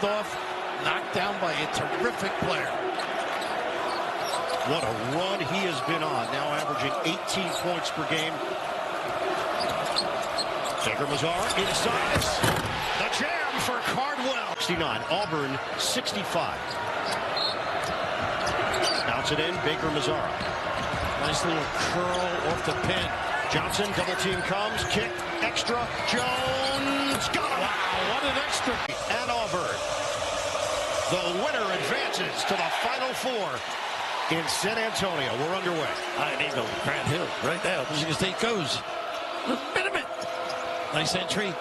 Off, knocked down by a terrific player. What a run he has been on, now averaging 18 points per game. Baker Mazara inside. The jam for Cardwell. 69, Auburn 65. Bounce it in, Baker Mazara. Nice little curl off the pin. Johnson, double team comes, kick, extra, Jones, got him! Wow, what an extra. And Auburn. The winner advances to the Final Four in San Antonio. We're underway. I need no Grant Hill right now. Michigan State goes. Minute. Nice entry.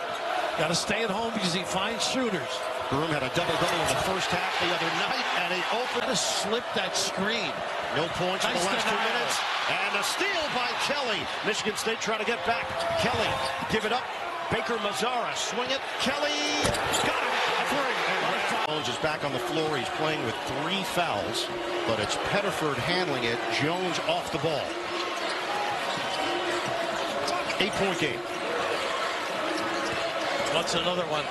Got to stay at home because he finds shooters. Broom had a double-double in the first half the other night, and he opened. Got to slip that screen. No points in the last 2 minutes. And a steal by Kelly. Michigan State trying to get back. Kelly, give it up. Baker Mazara, swing it. Kelly, got it. A three. Jones is back on the floor. He's playing with 3 fouls, but it's Pettiford handling it. Jones off the ball. 8-point game. What's another one?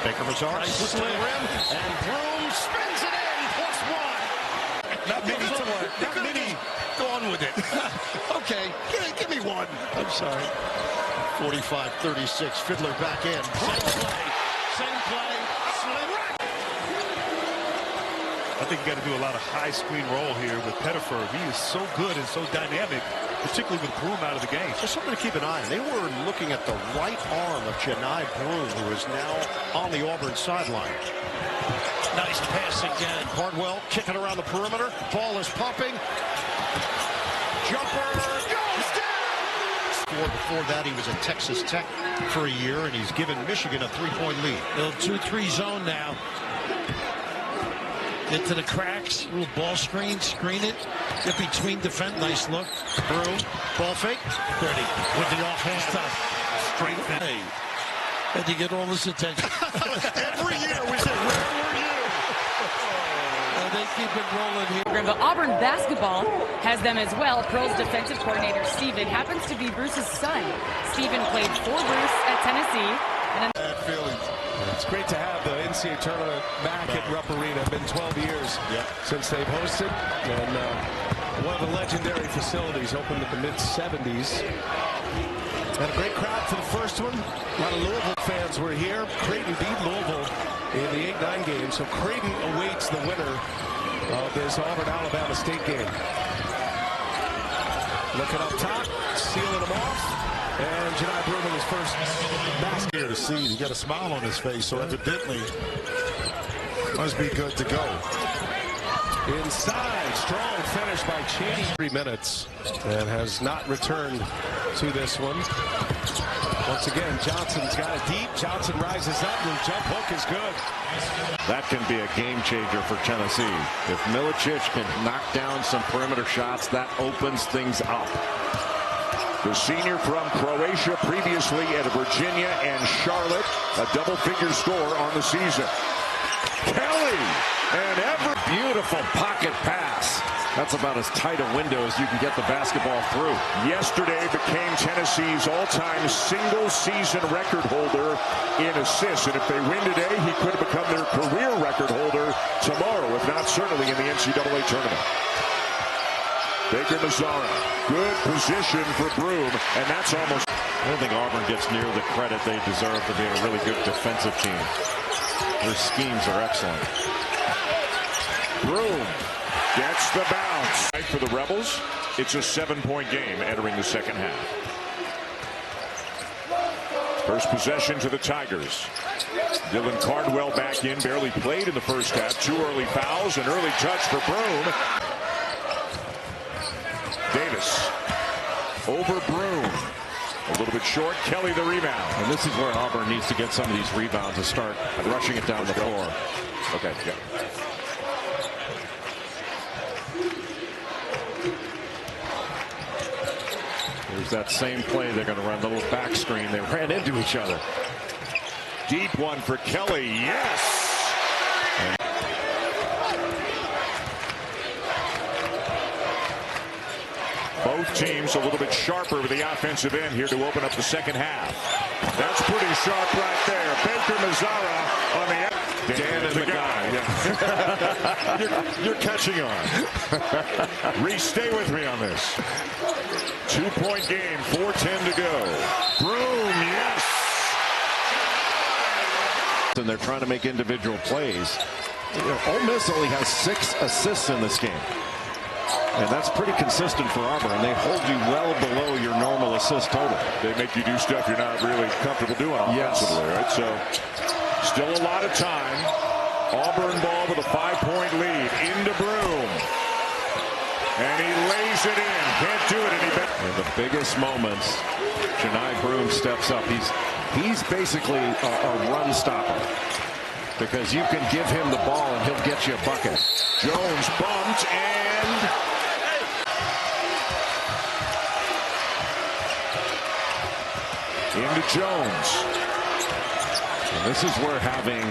Baker Mazara, nice to the rim, and Broom spins it in, +1. Not many to work. Not many. Go on with it. Okay. Give me one. I'm sorry. 45-36. Fiddler back in. Same play. I think you got to do a lot of high screen roll here with Pettiford. He is so good and so dynamic, particularly with Broom out of the game. Just something to keep an eye on. They were looking at the right arm of Janai Broom, who is now on the Auburn sideline. Nice pass again. Cardwell kicking around the perimeter. Ball is popping. Jumper goes down. Before that, he was at Texas Tech for a year, and he's given Michigan a 3-point lead. Little 2-3 zone now. Into the cracks, little ball screen, screen it, get between defend, nice look. Broom, ball fake, pretty, with the offhand. Straight hey. And you get all this attention. Every year we say, where were you? And they keep it rolling here. But Auburn basketball has them as well. Pearl's defensive coordinator, Steven, happens to be Bruce's son. Steven played for Bruce at Tennessee. And then bad feelings. It's great to have the NCAA tournament back at Rupp Arena. It's been 12 years since they've hosted, and one of the legendary facilities opened in the mid-70s. Had a great crowd for the first one. A lot of Louisville fans were here. Creighton beat Louisville in the 8-9 game, so Creighton awaits the winner of this Auburn-Alabama State game. Looking up top, sealing them off. And Janai Broom in his first basket. Here to see, he got a smile on his face, so evidently must be good to go. Inside, strong finish by Cheney. 3 minutes and has not returned to this one. Once again, Johnson's got it deep. Johnson rises up, and the jump hook is good. That can be a game changer for Tennessee. If Milicic can knock down some perimeter shots, that opens things up. The senior from Croatia, previously at Virginia and Charlotte, a double-figure score on the season. Kelly, and every beautiful pocket pass. That's about as tight a window as you can get the basketball through. Yesterday became Tennessee's all-time single-season record holder in assists, and if they win today, he could become their career record holder tomorrow, if not certainly in the NCAA tournament. Baker Mazara, good position for Broom, and that's almost... I don't think Auburn gets near the credit they deserve for being a really good defensive team. Their schemes are excellent. Broom gets the bounce. For the Rebels, it's a 7-point game entering the second half. First possession to the Tigers. Dylan Cardwell back in, barely played in the first half. 2 early fouls, an early touch for Broom. Davis over Broom. A little bit short. Kelly the rebound. And this is where Auburn needs to get some of these rebounds and start rushing it down the floor. Okay, yeah. There's that same play. They're going to run the little back screen. They ran into each other. Deep one for Kelly. Yes! Both teams a little bit sharper with the offensive end here to open up the second half. That's pretty sharp right there. Baker Mazara on the Dan is the guy. Yeah. you're catching on. Reese, stay with me on this. 2-point game, 4:10 to go. Broom, yes. And they're trying to make individual plays. Ole Miss only has 6 assists in this game. And that's pretty consistent for Auburn. And they hold you well below your normal assist total. They make you do stuff you're not really comfortable doing offensively, right? So still a lot of time. Auburn ball with a 5-point lead. Into Broom. And he lays it in. Can't do it any better. In the biggest moments, Janai Broom steps up. He's basically a run stopper. Because you can give him the ball and he'll get you a bucket. Jones bumped and into Jones. And this is where having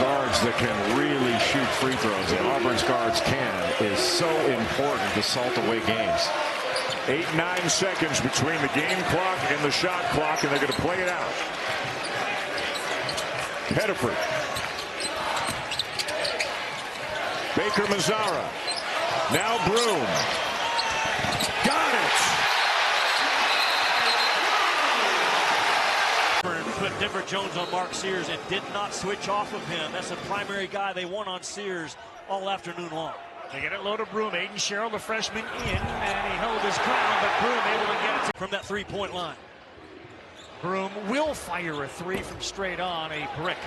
guards that can really shoot free throws, and Auburn's guards can, is so important to salt away games. 8-9 seconds between the game clock and the shot clock, and they're going to play it out. Pettiford. Baker Mazara. Now Broom. Got it. Put Denver Jones on Mark Sears and did not switch off of him. That's the primary guy they want on Sears all afternoon long. They get it low to Broom. Aiden Sherrill, the freshman, in, and he held his ground, but Broom able to get it from that three-point line. Broom will fire a three from straight on, a brick.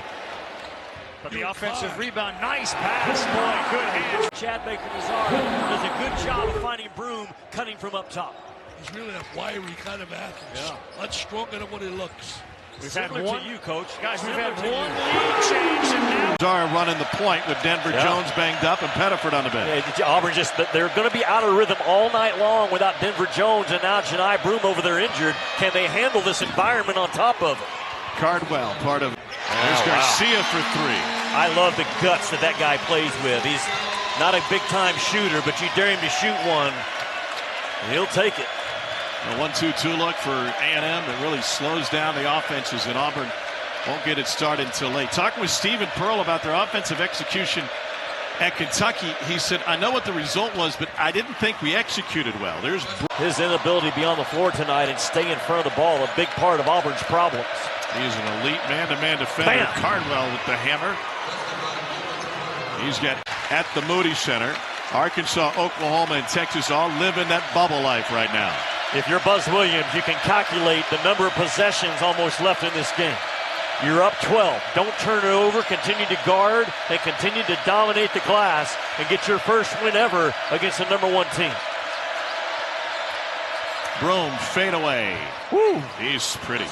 But the offensive rebound, nice pass, boy, good hands. Chad Baker Mazara does a good job of finding Broom cutting from up top. He's really a wiry kind of athlete. Much stronger than what he looks. We've had one to you, Coach. Guys, we've had one lead change, and now Mazara running the point with Denver Jones banged up and Pettiford on the bench. Yeah, Auburn they're going to be out of rhythm all night long without Denver Jones, and now Janai Broom over there injured. Can they handle this environment on top of it? Cardwell, part of there's Garcia for 3. I love the guts that guy plays with. He's not a big-time shooter, but you dare him to shoot one, and he'll take it. A 1-2-2 look for A&M that really slows down the offenses, and Auburn won't get it started until late. Talking with Stephen Pearl about their offensive execution at Kentucky, he said, I know what the result was, but I didn't think we executed well. There's his inability to be on the floor tonight and stay in front of the ball, a big part of Auburn's problems. He is an elite man-to-man defender. Bam. Cardwell with the hammer. He's got at the Moody Center. Arkansas, Oklahoma, and Texas all live in that bubble life right now. If you're Buzz Williams, you can calculate the number of possessions almost left in this game. You're up 12. Don't turn it over. Continue to guard and continue to dominate the glass and get your first win ever against the #1 team. Broom fade away. Woo! He's pretty.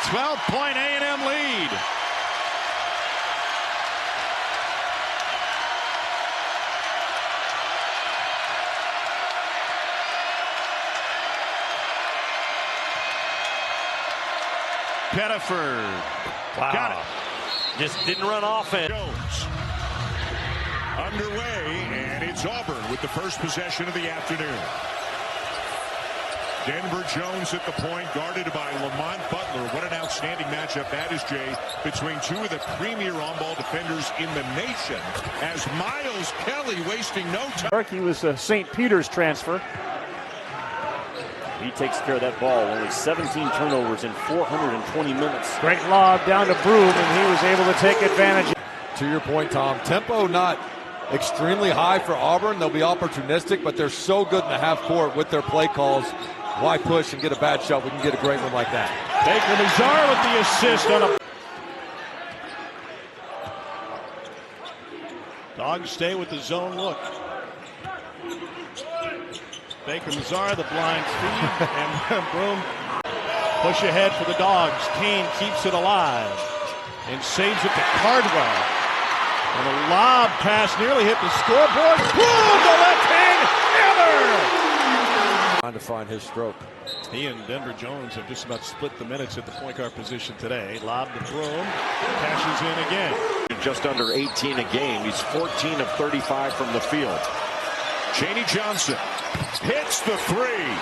12-point A&M lead. Pettiford. Wow. Got it. Just didn't run offense. Jones. Underway, and it's Auburn with the first possession of the afternoon. Denver Jones at the point, guarded by Lamont Butler. What an outstanding matchup that is, Jay, between two of the premier on-ball defenders in the nation, as Miles Kelly wasting no time. He was a St. Peter's transfer. He takes care of that ball. Only 17 turnovers in 420 minutes. Great lob down to Broom, and he was able to take advantage. To your point, Tom, tempo not extremely high for Auburn. They'll be opportunistic, but they're so good in the half court with their play calls. Why push and get a bad shot? We can get a great one like that. Baker Mazara with the assist on a... Dogs stay with the zone look. Baker Mazara, the blind feed, and Broom push ahead for the Dogs. Kane keeps it alive and saves it to Cardwell. And a lob pass nearly hit the scoreboard. Boom! The left hand hammer! Trying to find his stroke. He and Denver Jones have just about split the minutes at the point guard position today. Lob to Broom, cashes in again. just under 18 a game. He's 14 of 35 from the field. Chaney Johnson hits the three.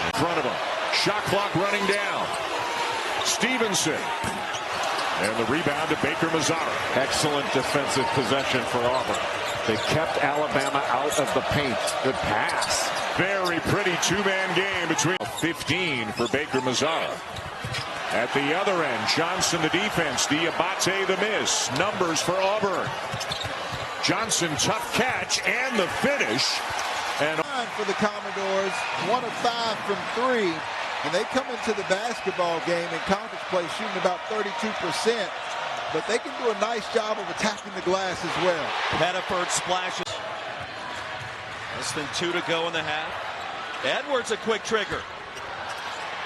In front of him. Shot clock running down. Stevenson. And the rebound to Baker Mazara. Excellent defensive possession for Auburn. They kept Alabama out of the paint. Good pass. Very pretty two-man game between 15 for Baker Mazara. At the other end, Johnson the defense, Diabate the miss. Numbers for Auburn. Johnson, tough catch, and the finish. And for the Commodores, 1 of 5 from 3. And they come into the basketball game in conference play shooting about 32%. But they can do a nice job of attacking the glass as well. Pettiford splashes. Less than 2 to go in the half. Edwards a quick trigger.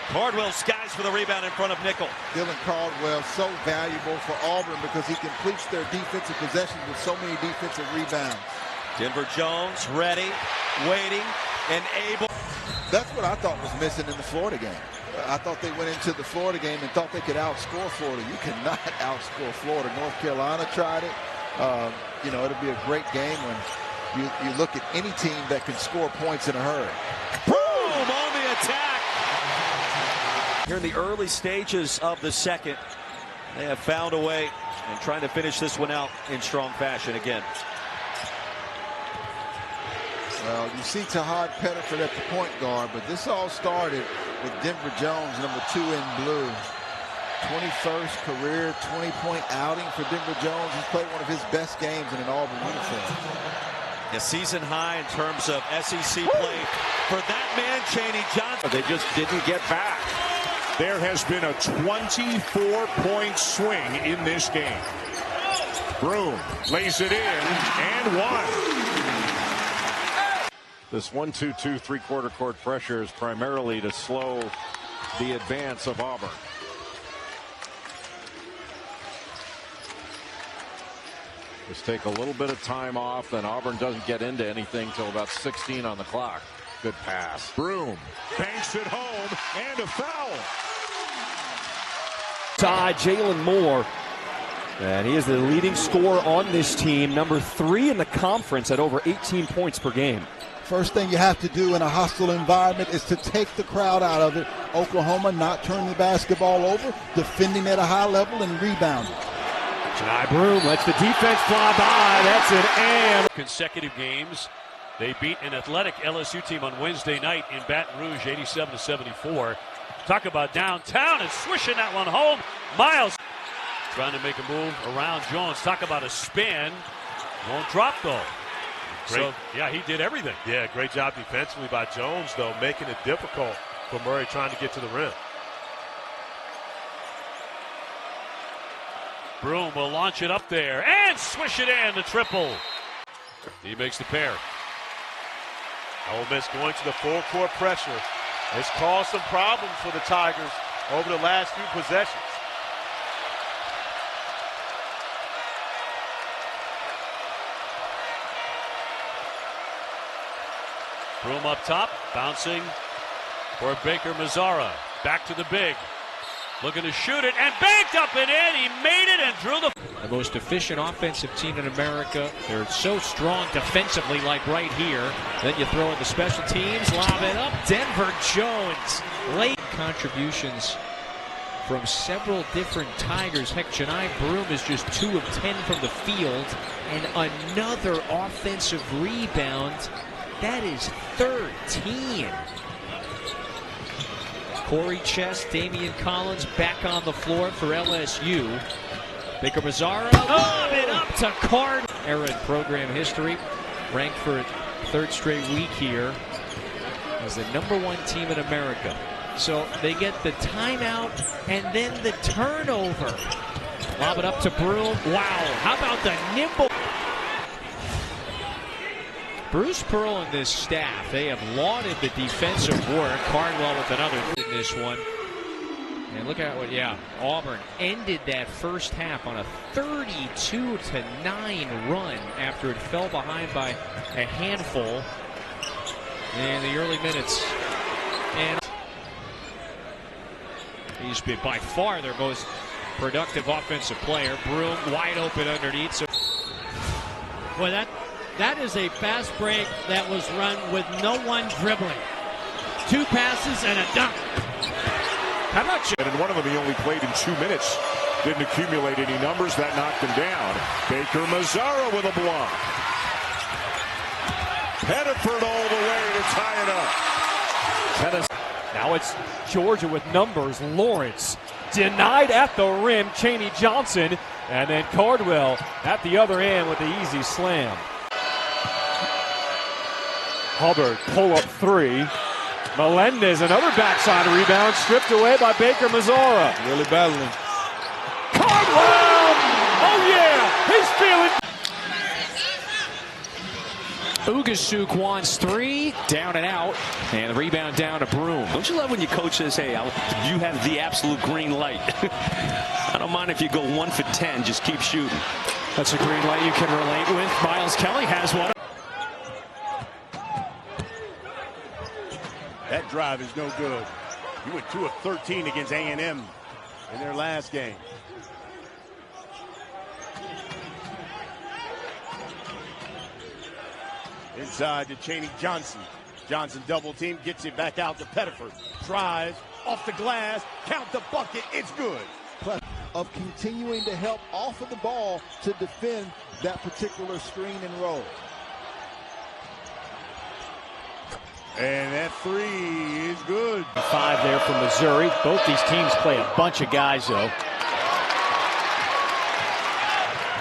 Cardwell skies for the rebound in front of Nickel. Dylan Cardwell, so valuable for Auburn because he completes their defensive possessions with so many defensive rebounds. Denver Jones ready, waiting, and able. That's what I thought was missing in the Florida game. I thought they went into the Florida game and thought they could outscore Florida. You cannot outscore Florida. North Carolina tried it. You know, it'll be a great game when you look at any team that can score points in a hurry. Boom on the attack. Here in the early stages of the second, they have found a way and trying to finish this one out in strong fashion again. Well, you see Tahad Pettiford at the point guard, but this all started with Denver Jones, number 2 in blue. 21st career 20-point outing for Denver Jones. He's played one of his best games in an Auburn uniform. A season high in terms of SEC play for that man, Chaney Johnson. they just didn't get back. There has been a 24-point swing in this game. Broom lays it in and one. This 1-2-2 three-quarter court pressure is primarily to slow the advance of Auburn. Just take a little bit of time off, then Auburn doesn't get into anything till about 16 on the clock. Good pass. Broom Banks it home and a foul. Jalen Moore, and he is the leading scorer on this team, number 3 in the conference at over 18 points per game. First thing you have to do in a hostile environment is to take the crowd out of it. Oklahoma not turning the basketball over, defending at a high level and rebounding. Johni Broome lets the defense fly by. That's an and. Consecutive games. They beat an athletic LSU team on Wednesday night in Baton Rouge, 87-74. Talk about downtown and swishing that one home. Miles trying to make a move around Jones. Talk about a spin. Won't drop though. Great. So, yeah, he did everything. Yeah, great job defensively by Jones, though, making it difficult for Murray trying to get to the rim. Broome will launch it up there and swish it in, the triple. He makes the pair. Ole Miss going to the full court pressure. It's caused some problems for the Tigers over the last few possessions. Broome up top, bouncing for Baker Mazara. Back to the big. Looking to shoot it and banked up and in. He made it and drew the most efficient offensive team in America. They're so strong defensively, like right here. Then you throw in the special teams, lob it up. Denver Jones. Late contributions from several different Tigers. Heck, Johni Broome is just 2 of 10 from the field. And another offensive rebound. That is 13. Corey Chest, Damian Collins back on the floor for LSU. Baker Mazara, lob it up to Card. Era in program history, ranked for a 3rd straight week here as the #1 team in America. So they get the timeout and then the turnover. Lob it up to Broome. Wow, how about the nimble? Bruce Pearl and this staff, they have lauded the defensive work. Cardwell with another in this one. And look at what, Auburn ended that first half on a 32-9 run after it fell behind by a handful in the early minutes. And he's been by far their most productive offensive player. Broom wide open underneath. So boy, that is a fast break that was run with no one dribbling. 2 passes and a dunk. How much? And in one of them, he only played in 2 minutes. Didn't accumulate any numbers. That knocked him down. Baker Mazara with a block. Pettiford all the way to tie it up. Now it's Georgia with numbers. Lawrence denied at the rim. Chaney Johnson. And then Cardwell at the other end with the easy slam. Hubbard pull up 3. Melendez, another backside rebound, stripped away by Baker Mazara. Really battling. Cardwell! Oh yeah, he's feeling. Ugashuk wants 3, down and out, and the rebound down to Broom. Don't you love when your coach says, hey, you have the absolute green light? I don't mind if you go 1 for 10, just keep shooting. That's a green light you can relate with. Miles Kelly has one. That drive is no good. He went 2 of 13 against A&M in their last game. Inside to Chaney Johnson. Johnson double team, gets it back out to Pettiford. Tries, off the glass, count the bucket, it's good. Of continuing to help off of the ball to defend that particular screen and roll. And that 3 is good. 5 there from Missouri. Both these teams play a bunch of guys, though.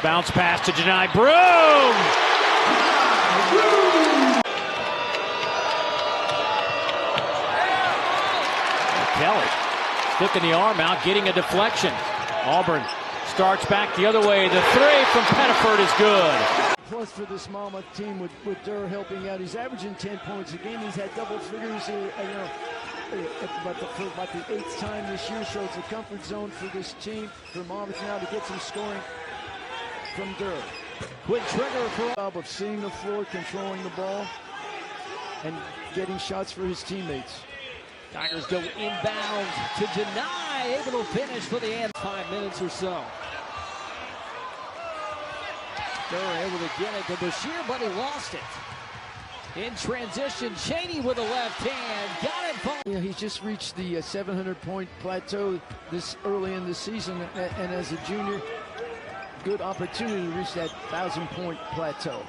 Bounce pass to Janai Broom. Kelly sticking the arm out, getting a deflection. Auburn starts back the other way. The 3 from Pettiford is good. Plus for this Monmouth team with Durr helping out. He's averaging 10 points a game. He's had double figures, about the 8th time this year. So it's a comfort zone for this team, for Monmouth now to get some scoring from Durr. Quick trigger for job of seeing the floor, controlling the ball, and getting shots for his teammates. Tigers go inbound to Janai, able to finish for the end. 5 minutes or so. They're able to get it to Bashir, but he lost it. In transition, Chaney with a left hand, got it. He's just reached the 700-point plateau this early in the season, and as a junior, good opportunity to reach that 1,000-point plateau.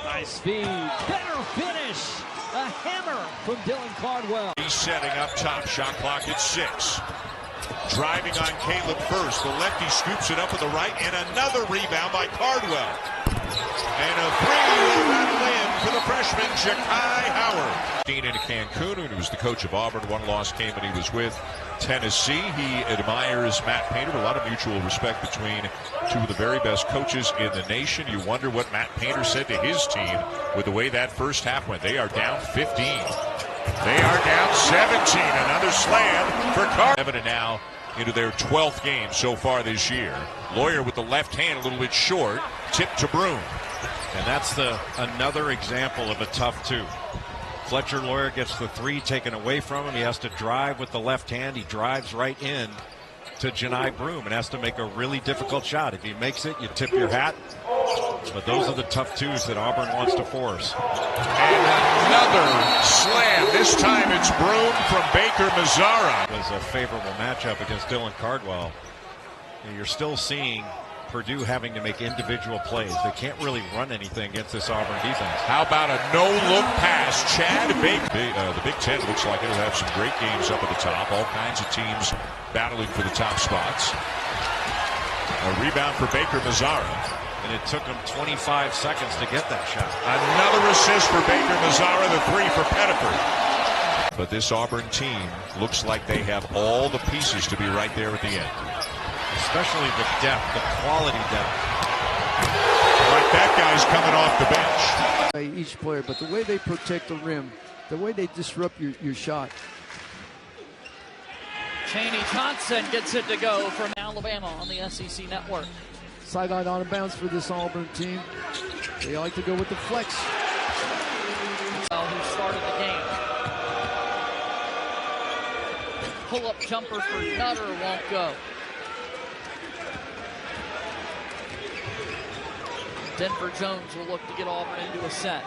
Nice feed, better finish. A hammer from Dylan Cardwell. He's setting up top, shot clock at 6. Driving on Caleb first. The lefty scoops it up with the right, and another rebound by Cardwell. And a 3 will rattle in for the freshman, Ja'Kai Howard. In Cancun, and he was the coach of Auburn. One loss came when he was with Tennessee. He admires Matt Painter. A lot of mutual respect between 2 of the very best coaches in the nation. You wonder what Matt Painter said to his team with the way that first half went. They are down 15. They are down 17. Another slam for Cardwell. And now into their 12th game so far this year. Lawyer with the left hand a little bit short. Tip to Broom. And that's another example of a tough 2. Fletcher Lawyer gets the 3 taken away from him. He has to drive with the left hand. He drives right in to Janai Broom and has to make a really difficult shot. If he makes it, you tip your hat. But those are the tough 2s that Auburn wants to force. And another slam. This time it's Broom from Baker Mazara. It was a favorable matchup against Dylan Cardwell. You're still seeing Purdue having to make individual plays. They can't really run anything against this Auburn defense. How about a no-look pass? Chad Baker. The Big Ten looks like it'll have some great games up at the top. All kinds of teams battling for the top spots. A rebound for Baker Mazara. And it took him 25 seconds to get that shot. Another assist for Baker Mazara, the 3 for Pettiford. But this Auburn team looks like they have all the pieces to be right there at the end. Especially the depth, the quality depth. Like that guy's coming off the bench. Each player, but the way they protect the rim, the way they disrupt your shot. Chaney Johnson gets it to go from Alabama on the SEC Network. Sideline out of bounds for this Auburn team. They like to go with the flex. Who started the game. pull-up jumper for Nutter won't go. Denver Jones will look to get Auburn into a set.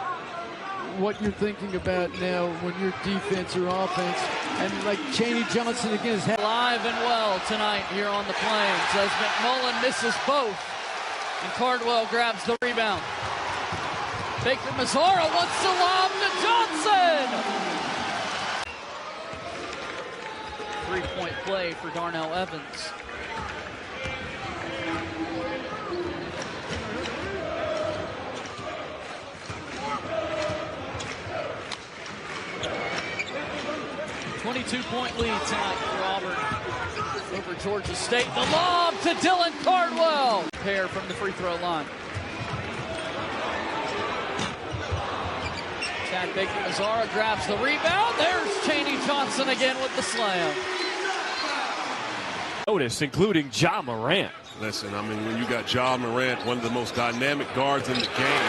What you're thinking about now when you're defense or offense, and like Chaney Johnson again is alive and well tonight here on the Plains as McMullen misses both, and Cardwell grabs the rebound. Baker Mazara wants to lob to Johnson. 3-point play for Darnell Evans. .2 lead tonight for Auburn over Georgia State. The lob to Dylan Cardwell. Pair from the free throw line. Chad Baker Mazara grabs the rebound. There's Chaney Johnson again with the slam. Notice, including Ja Morant. Listen, I mean, when you got Ja Morant, one of the most dynamic guards in the game,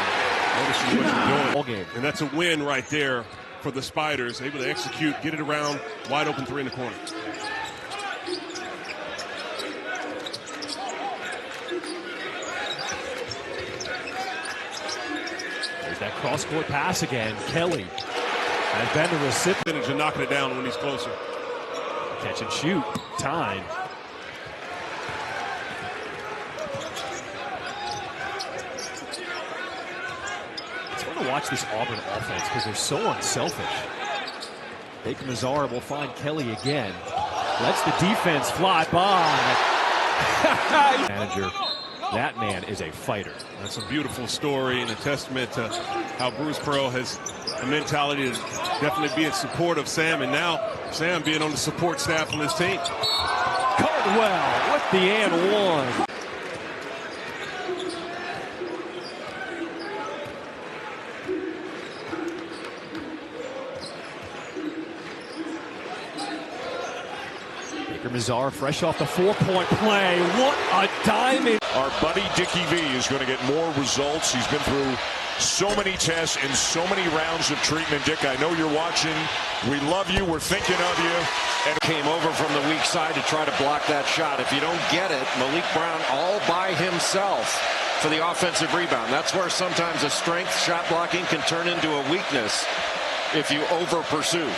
noticing what you're doing. All game. And that's a win right there for the Spiders, able to execute, get it around, wide open three in the corner. There's that cross-court pass again. Kelly has been the recipient and knocking it down when he's closer. Catch and shoot. Time. To watch this Auburn offense because they're so unselfish. Baker Mazara will find Kelly again. Lets the defense fly by. Manager, that man is a fighter. That's a beautiful story and a testament to how Bruce Pearl has a mentality to definitely be in support of Sam, and now Sam being on the support staff on his team. Cardwell with the and one. Mazara fresh off the 4-point play. What a diamond. Our buddy Dickie V is going to get more results. He's been through so many tests and so many rounds of treatment. Dick, I know you're watching. We love you. We're thinking of you. And came over from the weak side to try to block that shot. If you don't get it, Malik Brown all by himself for the offensive rebound. That's where sometimes a strength shot blocking can turn into a weakness if you over pursue.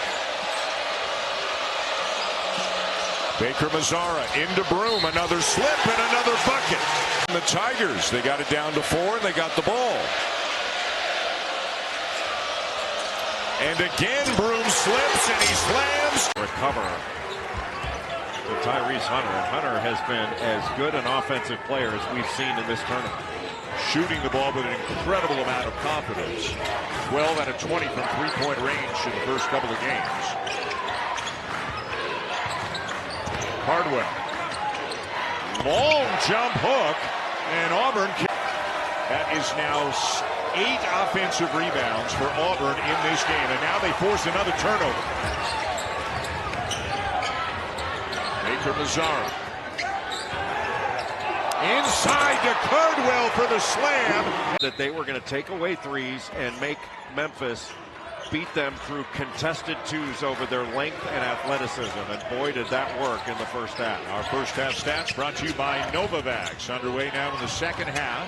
Baker Mazara into Broom, another slip and another bucket. And the Tigers, they got it down to 4 and they got the ball. And again, Broom slips and he slams. Recover to Tyrese Hunter. And Hunter has been as good an offensive player as we've seen in this tournament. Shooting the ball with an incredible amount of confidence. 12 out of 20 from three-point range in the first couple of games. Cardwell. Long jump hook, and Auburn. That is now 8 offensive rebounds for Auburn in this game, and now they force another turnover. Baker Mazara. Inside to Cardwell for the slam. That they were going to take away threes and make Memphis beat them through contested twos over their length and athleticism, and boy did that work in the first half. Our first half stats brought to you by Novavax, underway now in the second half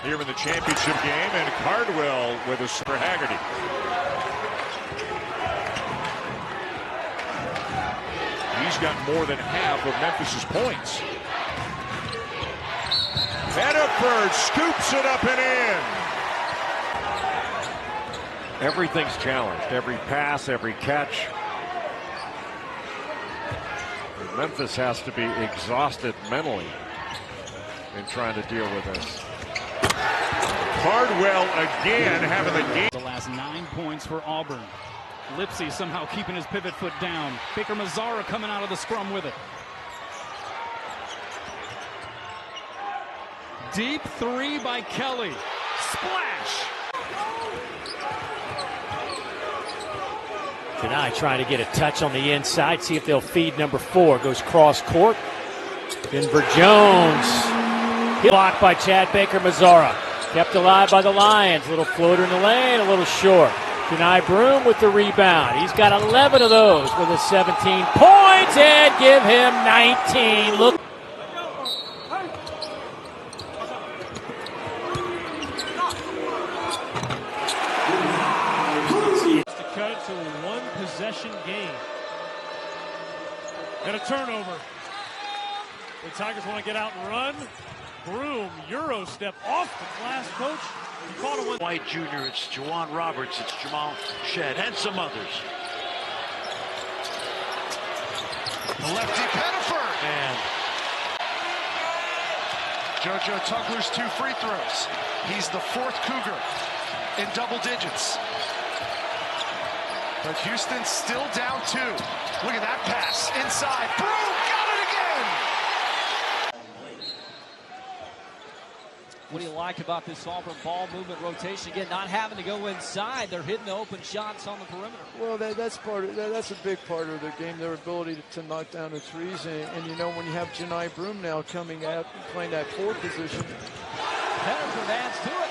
here in the championship game, and Cardwell with a for Haggerty. He's got more than half of Memphis's points. Bedford scoops it up and in. Everything's challenged. Every pass, every catch. Memphis has to be exhausted mentally in trying to deal with this. Cardwell again having the game. The last 9 points for Auburn. Lipsy somehow keeping his pivot foot down. Baker Mazara coming out of the scrum with it. Deep 3 by Kelly. Splash! Janai trying to get a touch on the inside, see if they'll feed number 4. Goes cross court. Denver Jones. Blocked by Chad Baker Mazara. Kept alive by the Lions. Little floater in the lane, a little short. Janai Broom with the rebound. He's got 11 of those with his 17 points and give him 19. Look. To cut it to a one-possession game. And a turnover. The Tigers want to get out and run. Broom, Euro step off the glass, coach. He caught a one. White Jr., it's Juwan Roberts, it's Jamal Shed, and some others. The lefty Pettiford. And JoJo Tuckler's 2 free throws. He's the 4th Cougar in double digits. But Houston's still down 2. Look at that pass inside. Broom got it again. What do you like about this Auburn ball movement rotation? Again, not having to go inside. They're hitting the open shots on the perimeter. Well, that's a big part of their game, their ability to knock down the threes. And you know, when you have Janai Broom now coming out and playing that 4th position. Pettiford adds to it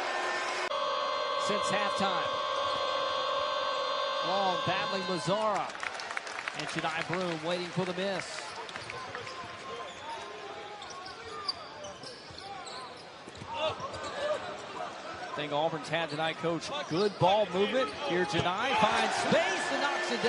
since halftime. Long battling Mazara. And Janai Broom waiting for the miss. Thing Auburn's had tonight, coach. Good ball movement. Here Janai finds space and knocks it down.